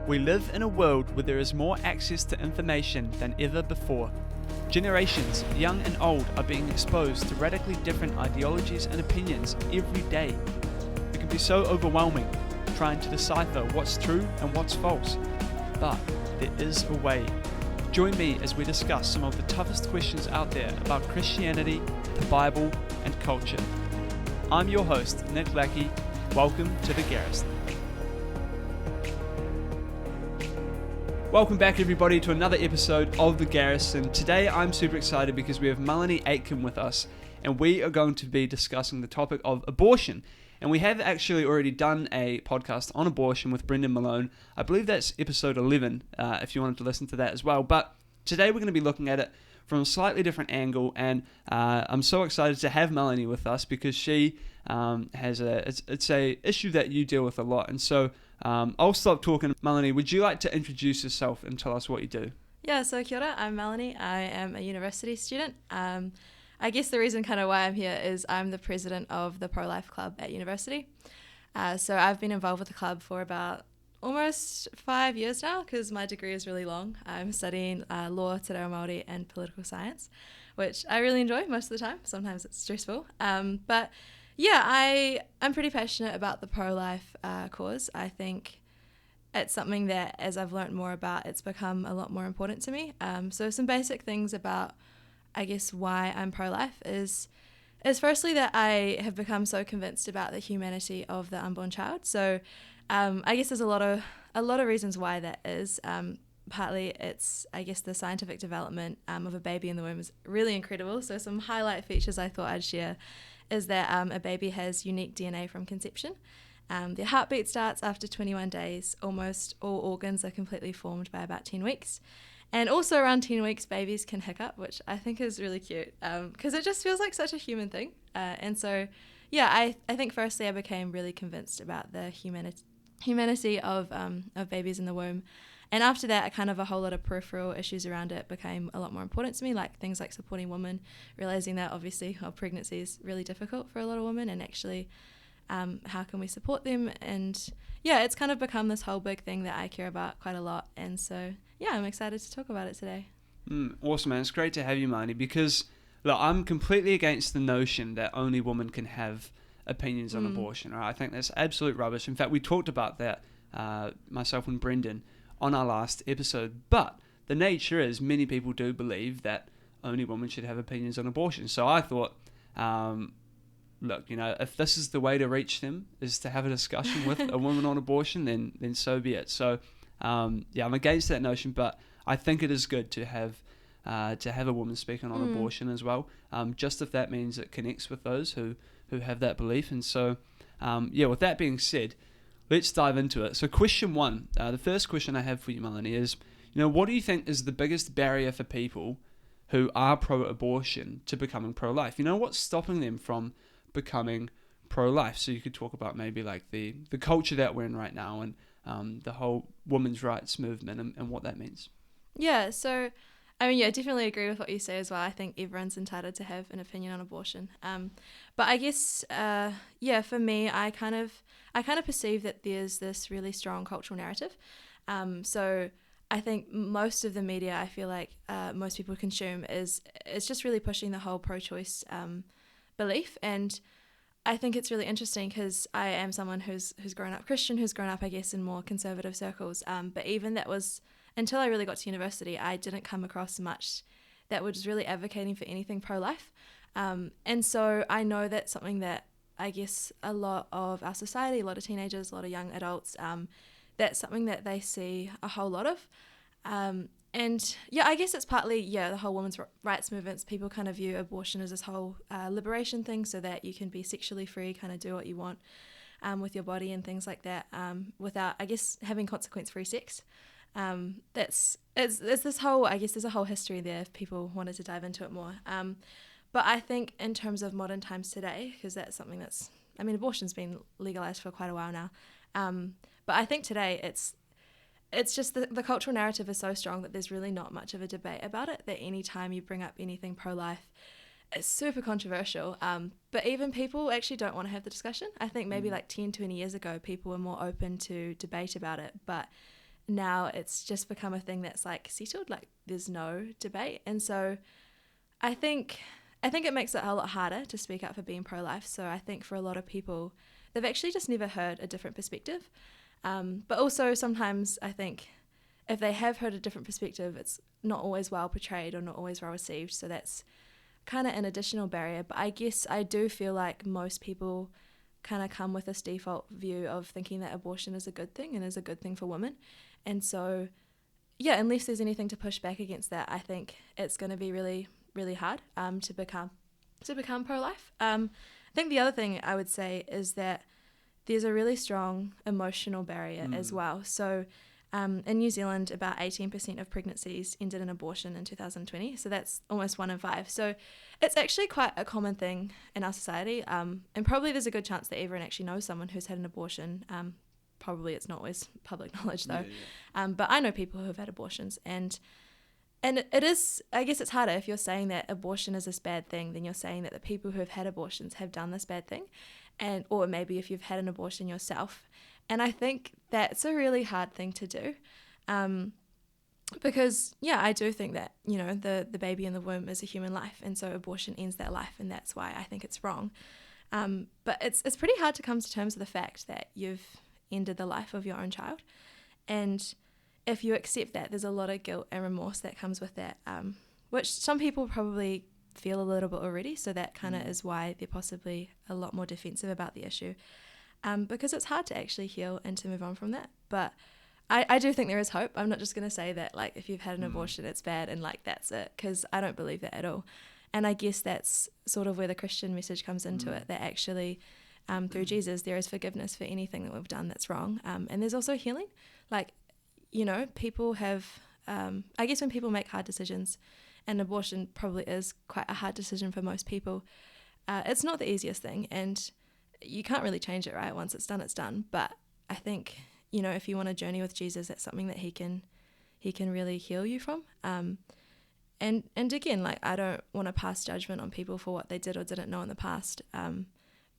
We live in a world where there is more access to information than ever before. Generations, young and old, are being exposed to radically different ideologies and opinions every day. It can be so overwhelming trying to decipher what's true and what's false. But there is a way. Join me as we discuss some of the toughest questions out there about Christianity, the Bible, and culture. I'm your host, Nick Lackey. Welcome to The Garrison. Welcome back, everybody, to another episode of The Garrison. Today I'm super excited because we have Melanie Aitken with us, and we are going to be discussing the topic of abortion. And we have actually already done a podcast on abortion with Brendan Malone. I believe that's episode 11, if you wanted to listen to that as well. But today we're going to be looking at it from a slightly different angle, and I'm so excited to have Melanie with us because she has it's a issue that you deal with a lot. And so I'll stop talking. Melanie, would you like to introduce yourself and tell us what you do? Yeah, so kia ora, I'm Melanie. I am a university student. I guess the reason kind of why I'm here is I'm the president of the Pro-life club at university. So I've been involved with the club for about almost 5 years now because my degree is really long. I'm studying law, te reo Māori, and political science, which I really enjoy most of the time. Sometimes it's stressful. But yeah, I'm pretty passionate about the pro-life cause. I think it's something that, as I've learned more about, it's become a lot more important to me. So some basic things about, I guess, why I'm pro-life is firstly that I have become so convinced about the humanity of the unborn child. So I guess there's a lot of reasons why that is. Partly it's, I guess, the scientific development of a baby in the womb is really incredible. So some highlight features I thought I'd share is that a baby has unique DNA from conception. Their heartbeat starts after 21 days. Almost all organs are completely formed by about 10 weeks. And also around 10 weeks, babies can hiccup, which I think is really cute because it just feels like such a human thing. And so, yeah, I think firstly I became really convinced about the humanity of babies in the womb. And after that, kind of a whole lot of peripheral issues around it became a lot more important to me, like things like supporting women, realizing that obviously pregnancy is really difficult for a lot of women, and actually how can we support them? And yeah, it's kind of become this whole big thing that I care about quite a lot. And so, yeah, I'm excited to talk about it today. Awesome, man. It's great to have you, Melanie, because look, I'm completely against the notion that only women can have opinions on abortion. Right? I think that's absolute rubbish. In fact, we talked about that, myself and Brendan, on our last episode. But the nature is many people do believe that only women should have opinions on abortion. So I thought, look, if this is the way to reach them, is to have a discussion with a woman on abortion, then so be it. So I'm against that notion, but I think it is good to have a woman speaking on abortion as well, just if that means it connects with those who have that belief. And so, with that being said, let's dive into it. So question one, the first question I have for you, Melanie, is, what do you think is the biggest barrier for people who are pro-abortion to becoming pro-life? What's stopping them from becoming pro-life? So you could talk about maybe like the culture that we're in right now and the whole women's rights movement and what that means. Yeah, so I definitely agree with what you say as well. I think everyone's entitled to have an opinion on abortion. But I guess, for me, I kind of perceive that there's this really strong cultural narrative. So I think most of the media, I feel like most people consume it's just really pushing the whole pro-choice belief. And I think it's really interesting because I am someone who's grown up Christian, who's grown up, I guess, in more conservative circles. But even that was, until I really got to university, I didn't come across much that was really advocating for anything pro-life. And so I know that's something that I guess a lot of our society, a lot of teenagers, a lot of young adults, that's something that they see a whole lot of. And I guess it's partly, the whole women's rights movements. People kind of view abortion as this whole liberation thing so that you can be sexually free, kind of do what you want with your body and things like that without, I guess, having consequence-free sex. It's this whole, I guess there's a whole history there if people wanted to dive into it more. But I think in terms of modern times today, because that's something abortion's been legalized for quite a while now. But I think today it's just the cultural narrative is so strong that there's really not much of a debate about it, that any time you bring up anything pro-life, it's super controversial. But even people actually don't want to have the discussion. I think maybe like 10, 20 years ago, people were more open to debate about it. But now it's just become a thing that's like settled, like there's no debate. And so I think it makes it a lot harder to speak up for being pro-life. So I think for a lot of people, they've actually just never heard a different perspective. But also sometimes I think if they have heard a different perspective, it's not always well portrayed or not always well received. So that's kind of an additional barrier. But I guess I do feel like most people kind of come with this default view of thinking that abortion is a good thing and is a good thing for women. And so, yeah, unless there's anything to push back against that, I think it's going to be really, really hard to become pro-life. I think the other thing I would say is that there's a really strong emotional barrier as well. So in New Zealand, about 18% of pregnancies ended in abortion in 2020. So that's almost 1 in 5. So it's actually quite a common thing in our society. And probably there's a good chance that everyone actually knows someone who's had an abortion. Probably it's not always public knowledge though. But I know people who have had abortions, and it is, I guess it's harder if you're saying that abortion is this bad thing, then you're saying that the people who have had abortions have done this bad thing, or maybe if you've had an abortion yourself. And I think that's a really hard thing to do, because, yeah, I do think that, you know, the baby in the womb is a human life, and so abortion ends that life, and that's why I think it's wrong. But it's pretty hard to come to terms with the fact that you've ended the life of your own child. And if you accept that, there's a lot of guilt and remorse that comes with that, which some people probably feel a little bit already, so that kind of is why they're possibly a lot more defensive about the issue, because it's hard to actually heal and to move on from that. But I do think there is hope. I'm not just going to say that, like, if you've had an abortion, it's bad and, like, that's it, because I don't believe that at all. And I guess that's sort of where the Christian message comes into it, that actually through Jesus there is forgiveness for anything that we've done that's wrong, and there's also healing. Like, you know, people have, I guess when people make hard decisions, and abortion probably is quite a hard decision for most people, it's not the easiest thing, and you can't really change it, right? Once it's done, it's done. But I think, you know, if you want to journey with Jesus, that's something that he can really heal you from. And again, like, I don't want to pass judgment on people for what they did or didn't know in the past,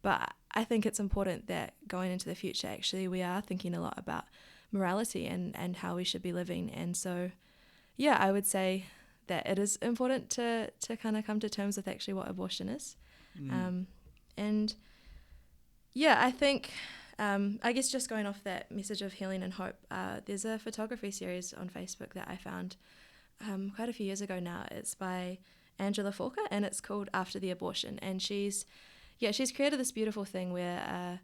but I think it's important that going into the future, actually, we are thinking a lot about morality and how we should be living. And so, yeah, I would say that it is important to kind of come to terms with actually what abortion is. And yeah, I think, I guess just going off that message of healing and hope, there's a photography series on Facebook that I found quite a few years ago now. It's by Angela Falker, and it's called After the Abortion. And she's created this beautiful thing where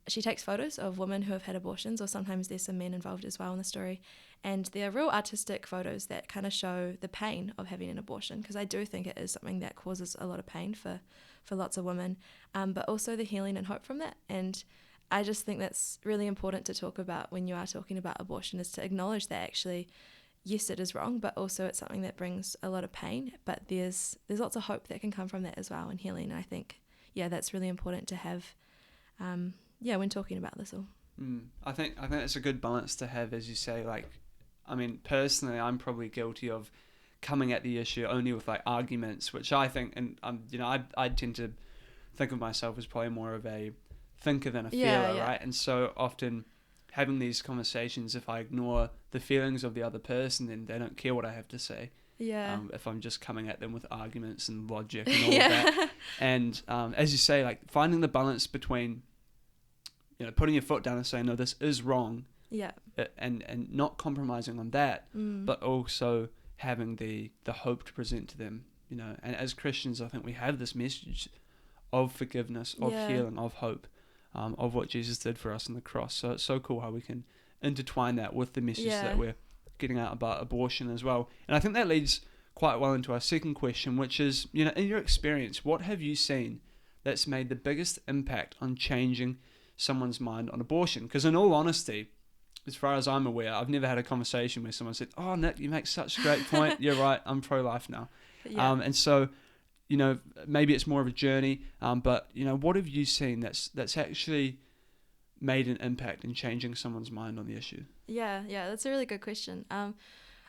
she takes photos of women who have had abortions, or sometimes there's some men involved as well in the story, and they're real artistic photos that kind of show the pain of having an abortion, because I do think it is something that causes a lot of pain for lots of women, but also the healing and hope from that. And I just think that's really important to talk about when you are talking about abortion, is to acknowledge that actually, yes, it is wrong, but also it's something that brings a lot of pain, but there's lots of hope that can come from that as well, and healing. And I think, yeah, that's really important to have, when talking about this all. I think it's a good balance to have, as you say. Like, I mean, personally, I'm probably guilty of coming at the issue only with, like, arguments, which I think, and I tend to think of myself as probably more of a thinker than a feeler, right? And so often having these conversations, if I ignore the feelings of the other person, then they don't care what I have to say. If I'm just coming at them with arguments and logic and all of that. And as you say, like, finding the balance between, you know, putting your foot down and saying, no, this is wrong, and not compromising on that, but also having the hope to present to them, you know. And as Christians, I think we have this message of forgiveness, of healing, of hope, of what Jesus did for us on the cross. So it's so cool how we can intertwine that with the message that we're getting out about abortion as well. And I think that leads quite well into our second question, which is, you know, in your experience, what have you seen that's made the biggest impact on changing someone's mind on abortion? Because in all honesty, as far as I'm aware, I've never had a conversation where someone said, "Oh, Nick, you make such a great point. You're right. I'm pro-life now." And so, you know, maybe it's more of a journey, but, you know, what have you seen that's actually made an impact in changing someone's mind on the issue? Yeah, that's a really good question.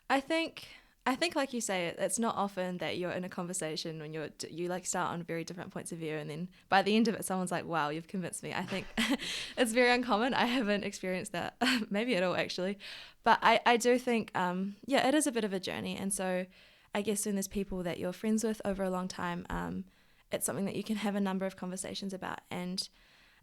I think I think, like you say, it's not often that you're in a conversation when you like start on very different points of view, and then by the end of it, someone's like, "Wow, you've convinced me." I think it's very uncommon. I haven't experienced that, maybe at all actually, but I do think, it is a bit of a journey, and so I guess when there's people that you're friends with over a long time, it's something that you can have a number of conversations about, and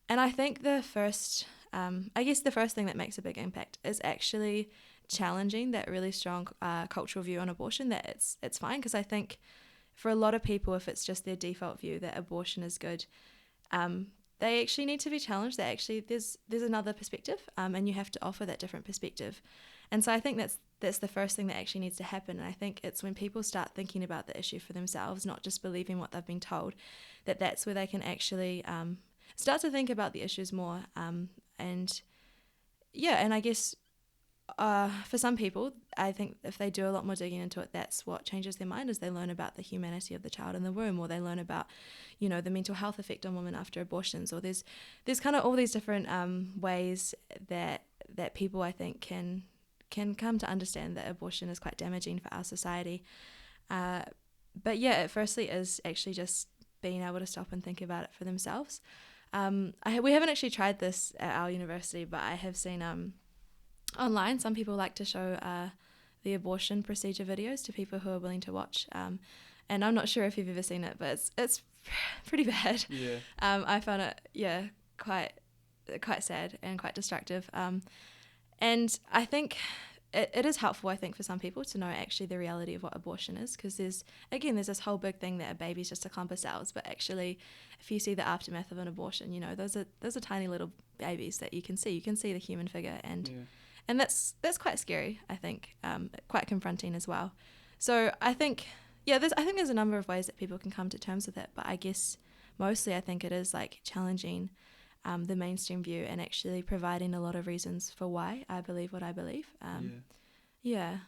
I think the first thing that makes a big impact is actually challenging that really strong cultural view on abortion, that it's fine, because I think for a lot of people, if it's just their default view that abortion is good, they actually need to be challenged, that actually there's another perspective, and you have to offer that different perspective. And so I think that's the first thing that actually needs to happen. And I think it's when people start thinking about the issue for themselves, not just believing what they've been told, that's where they can actually start to think about the issues more. And I guess for some people, I think if they do a lot more digging into it, that's what changes their mind, as they learn about the humanity of the child in the womb, or they learn about, the mental health effect on women after abortions, or there's kind of all these different ways that people, I think, can come to understand that abortion is quite damaging for our society. But yeah, it firstly is actually just being able to stop and think about it for themselves. We haven't actually tried this at our university, but I have seen online some people like to show the abortion procedure videos to people who are willing to watch. And I'm not sure if you've ever seen it, but it's pretty bad. Yeah. I found it, quite sad and quite destructive. And I think it is helpful, I think, for some people to know actually the reality of what abortion is, because there's this whole big thing that a baby's just a clump of cells, but actually if you see the aftermath of an abortion, those are tiny little babies that you can see the human figure, and that's quite scary, I think, quite confronting as well. So I think there's a number of ways that people can come to terms with it, but I guess mostly I think it is like challenging the mainstream view and actually providing a lot of reasons for why I believe what I believe. Yeah,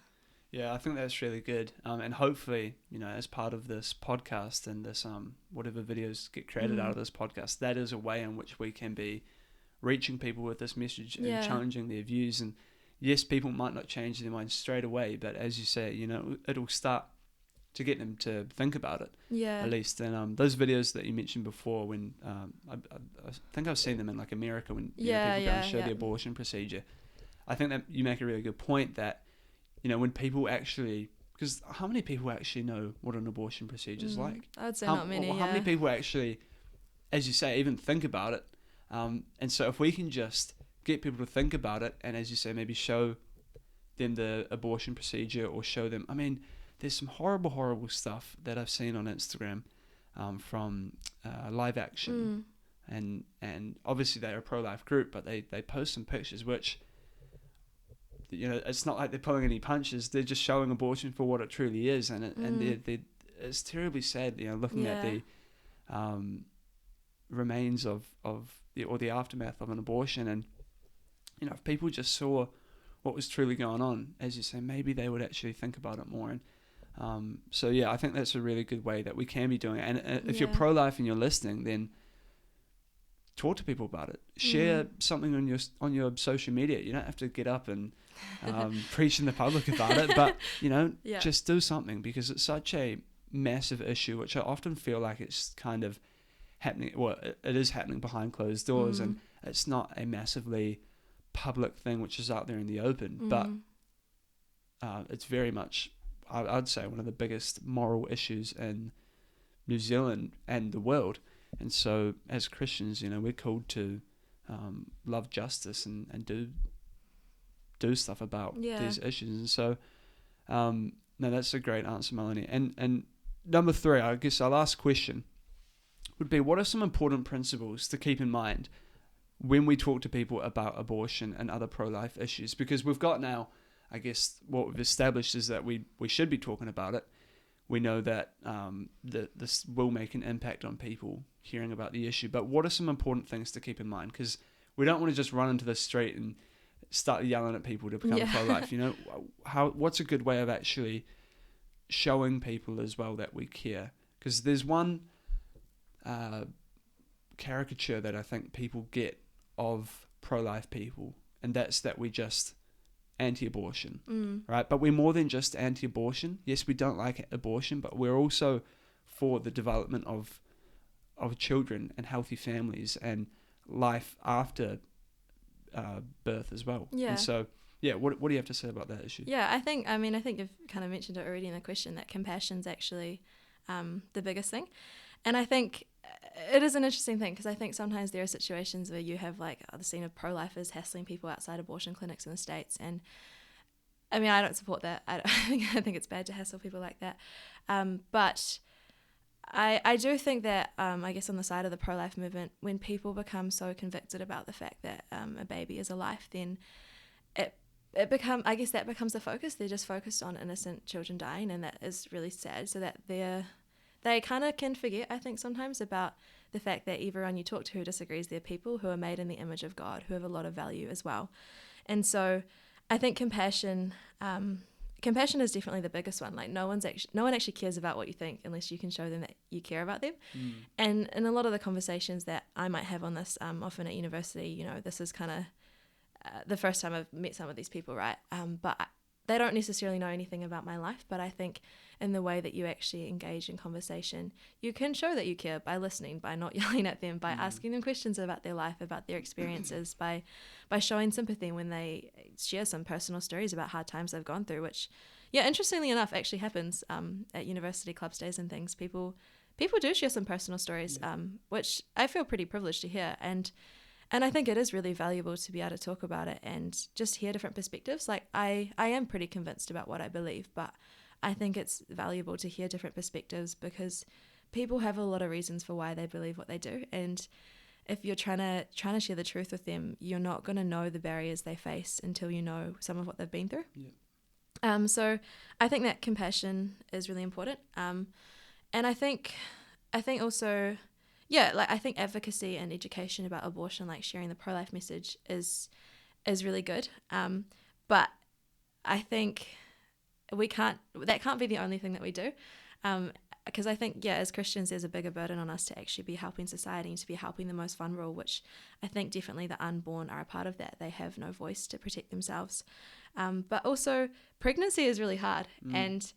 I think that's really good. And hopefully, as part of this podcast and this whatever videos get created out of this podcast, that is a way in which we can be reaching people with this message and challenging their views. And yes, people might not change their minds straight away, but as you say, it'll start to get them to think about it, at least. And those videos that you mentioned before, when I think I've seen them in like America, when people go and show the abortion procedure. I think that you make a really good point that, when people actually, because how many people actually know what an abortion procedure is like? I'd say not many. How many people actually, as you say, even think about it? And so if we can just get people to think about it, and as you say, maybe show them the abortion procedure, or show them, there's some horrible stuff that I've seen on Instagram from Live Action, and obviously they're a pro-life group, but they post some pictures which, it's not like they're pulling any punches. They're just showing abortion for what it truly is, and it's terribly sad, looking at the remains of the aftermath of an abortion, and if people just saw what was truly going on, as you say, maybe they would actually think about it more. And I think that's a really good way that we can be doing it. And if you're pro-life and you're listening, then talk to people about it. Share something on your social media. You don't have to get up and preach in the public about it, but just do something, because it's such a massive issue, which I often feel like it's kind of happening. Well, it is happening behind closed doors, and it's not a massively public thing which is out there in the open, but it's very much, I'd say, one of the biggest moral issues in New Zealand and the world. And so as Christians, we're called to love justice and do stuff about these issues. And so no, that's a great answer, Melanie. And number 3, I guess our last question would be, what are some important principles to keep in mind when we talk to people about abortion and other pro-life issues? Because we've got now, I guess, what we've established is that we should be talking about it. We know that this will make an impact on people hearing about the issue. But what are some important things to keep in mind? Because we don't want to just run into the street and start yelling at people to become pro-life. What's a good way of actually showing people as well that we care? Because there's one caricature that I think people get of pro-life people, and that's that we just anti-abortion, right? But we're more than just anti-abortion. Yes, we don't like abortion, but we're also for the development of children and healthy families and life after birth as well. Yeah. And so, yeah, what do you have to say about that issue? Yeah, I think you've kind of mentioned it already in the question that compassion's actually the biggest thing. And I think it is an interesting thing because I think sometimes there are situations where you have like the scene of pro-lifers hassling people outside abortion clinics in the States. And I mean, I don't support that. I think it's bad to hassle people like that. But I do think that, I guess on the side of the pro-life movement, when people become so convicted about the fact that a baby is a life, then that becomes the focus. They're just focused on innocent children dying, and that is really sad. So that they kind of can forget, I think, sometimes about the fact that everyone you talk to who disagrees, they're people who are made in the image of God, who have a lot of value as well. And so I think compassion is definitely the biggest one. Like no one actually cares about what you think unless you can show them that you care about them. And in a lot of the conversations that I might have on this, often at university, this is kind of the first time I've met some of these people, right? But they don't necessarily know anything about my life, but I think in the way that you actually engage in conversation, you can show that you care by listening, by not yelling at them, by asking them questions about their life, about their experiences, by showing sympathy when they share some personal stories about hard times they've gone through, which, yeah, interestingly enough, actually happens at university clubs days and things. People do share some personal stories, which I feel pretty privileged to hear. And I think it is really valuable to be able to talk about it and just hear different perspectives. Like I am pretty convinced about what I believe, but I think it's valuable to hear different perspectives because people have a lot of reasons for why they believe what they do. And if you're trying to share the truth with them, you're not going to know the barriers they face until you know some of what they've been through. Yeah. So I think that compassion is really important. And I think also, yeah, like I think advocacy and education about abortion, like sharing the pro-life message is really good. But I think that can't be the only thing that we do. Because I think, yeah, as Christians, there's a bigger burden on us to actually be helping society and to be helping the most vulnerable, which I think definitely the unborn are a part of that. They have no voice to protect themselves. But also pregnancy is really hard. And,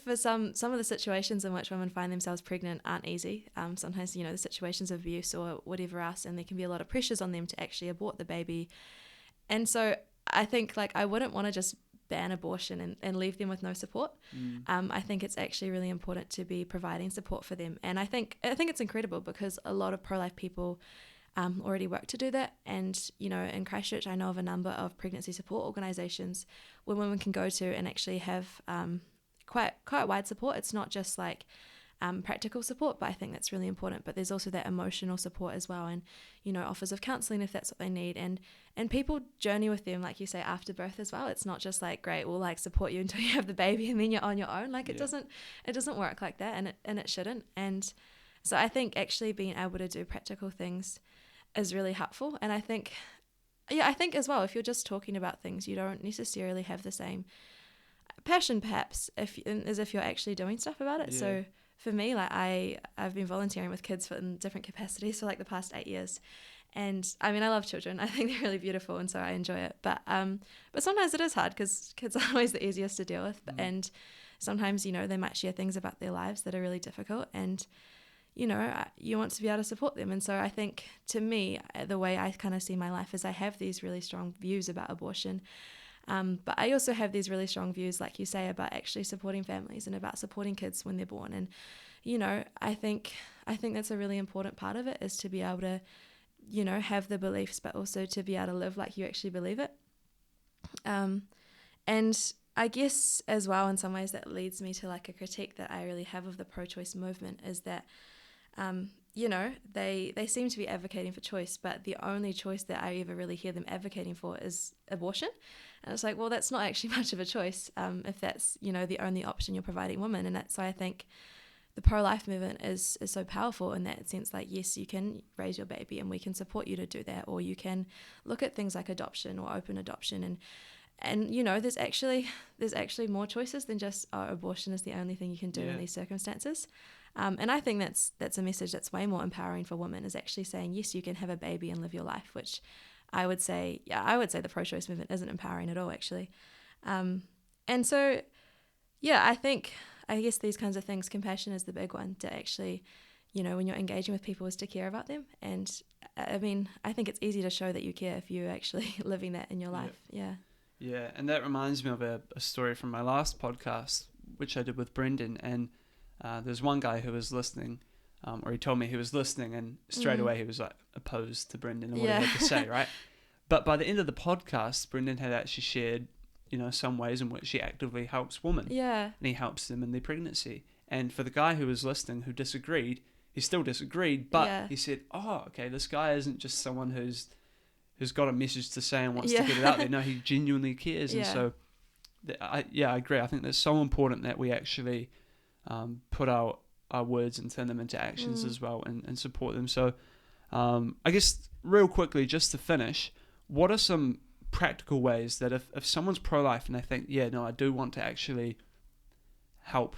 for some of the situations in which women find themselves pregnant aren't easy. Sometimes, the situations of abuse or whatever else, and there can be a lot of pressures on them to actually abort the baby. And so I think, like, I wouldn't want to just ban abortion and leave them with no support. I think it's actually really important to be providing support for them. And I think it's incredible because a lot of pro-life people already work to do that. And, in Christchurch, I know of a number of pregnancy support organisations where women can go to and actually have quite wide support. It's not just like practical support, but I think that's really important. But there's also that emotional support as well, and offers of counselling if that's what they need, and people journey with them, like you say, after birth as well. It's not just like, great, we'll like support you until you have the baby and then you're on your own. Like it doesn't work like that, and it shouldn't. And so I think actually being able to do practical things is really helpful. And I think as well, if you're just talking about things, you don't necessarily have the same passion perhaps as if you're actually doing stuff about it. So for me, like I've been volunteering with kids in different capacities for like the past 8 years, and I mean I love children. I think they're really beautiful, and so I enjoy it. But sometimes it is hard because kids are always the easiest to deal with, and sometimes they might share things about their lives that are really difficult, and you want to be able to support them. And so I think to me, the way I kind of see my life is I have these really strong views about abortion. But I also have these really strong views, like you say, about actually supporting families and about supporting kids when they're born. And, I think that's a really important part of it, is to be able to, have the beliefs, but also to be able to live like you actually believe it. And I guess as well, in some ways, that leads me to like a critique that I really have of the pro-choice movement is that, they seem to be advocating for choice, but the only choice that I ever really hear them advocating for is abortion. And it's like, well, that's not actually much of a choice if that's, the only option you're providing women. And that's why I think the pro-life movement is so powerful in that sense. Like, yes, you can raise your baby and we can support you to do that, or you can look at things like adoption or open adoption. And there's actually more choices than just, abortion is the only thing you can do in these circumstances. And I think that's a message that's way more empowering for women, is actually saying, yes, you can have a baby and live your life, which I would say the pro-choice movement isn't empowering at all, actually. And so, yeah, I guess these kinds of things, compassion is the big one, to actually, when you're engaging with people, is to care about them. And I mean, I think it's easy to show that you care if you're actually living that in your life. Yeah. Yeah, and that reminds me of a story from my last podcast, which I did with Brendan. And there's one guy who was listening, or he told me he was listening, and straight away he was like opposed to Brendan and what he had to say, right? But by the end of the podcast, Brendan had actually shared, some ways in which he actively helps women. Yeah. And he helps them in their pregnancy. And for the guy who was listening, who disagreed, he still disagreed, but he said, "Oh, okay, this guy isn't just someone who's got a message to say and wants to get it out there. No, he genuinely cares." And so, I agree. I think that's so important that we actually put our words and turn them into actions as well, and support them. So, I guess real quickly, just to finish, what are some practical ways that if someone's pro-life and they think, I do want to actually help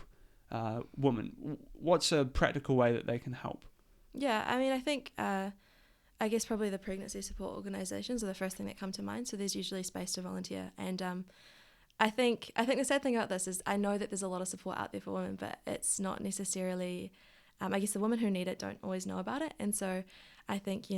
women, what's a practical way that they can help? Yeah, I mean, I think I guess probably the pregnancy support organisations are the first thing that come to mind. So there's usually space to volunteer, and I think the sad thing about this is I know that there's a lot of support out there for women, but it's not necessarily. I guess the women who need it don't always know about it, and so I think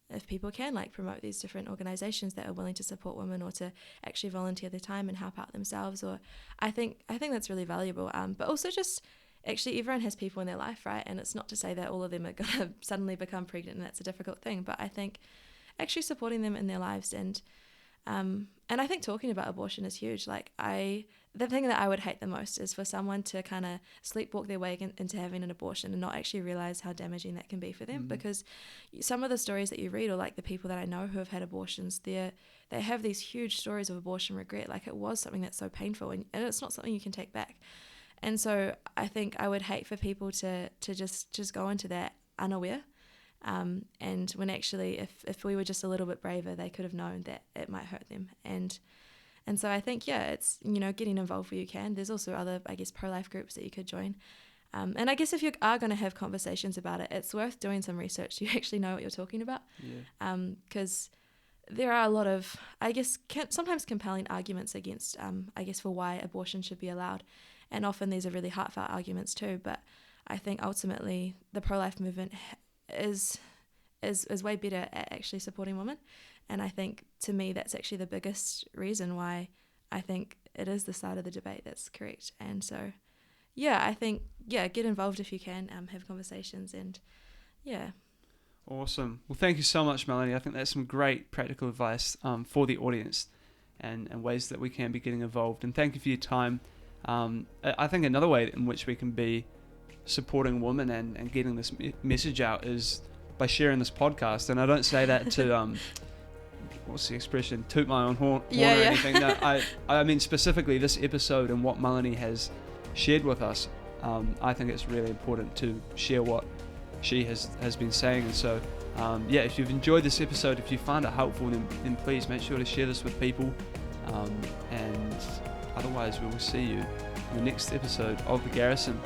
if people can promote these different organisations that are willing to support women or to actually volunteer their time and help out themselves, or I think that's really valuable. But also just actually everyone has people in their life, right? And it's not to say that all of them are going to suddenly become pregnant, and that's a difficult thing. But I think actually supporting them in their lives, and I think talking about abortion is huge. The thing that I would hate the most is for someone to kind of sleepwalk their way into having an abortion and not actually realize how damaging that can be for them. Because some of the stories that you read, or the people that I know who have had abortions, they have these huge stories of abortion regret. It was something that's so painful, and it's not something you can take back. And so I think I would hate for people to just go into that unaware. And when actually, if we were just a little bit braver, they could have known that it might hurt them. And so I think, it's, getting involved where you can. There's also other, I guess, pro-life groups that you could join. And I guess if you are going to have conversations about it, it's worth doing some research so you actually know what you're talking about. Because there are a lot of, I guess, sometimes compelling arguments against, for why abortion should be allowed. And often these are really heartfelt arguments too. But I think ultimately the pro-life movement is way better at actually supporting women. And I think, to me, that's actually the biggest reason why I think it is the side of the debate that's correct. And so, I think, get involved if you can, have conversations, and Awesome. Well, thank you so much, Melanie. I think that's some great practical advice for the audience, and ways that we can be getting involved. And thank you for your time. I think another way in which we can be supporting women and getting this message out is by sharing this podcast. And I don't say that to what's the expression, toot my own horn or anything. No, I mean specifically this episode and what Melanie has shared with us. I think it's really important to share what she has been saying. And so if you've enjoyed this episode, if you find it helpful, then please make sure to share this with people, and otherwise we will see you in the next episode of The Garrison.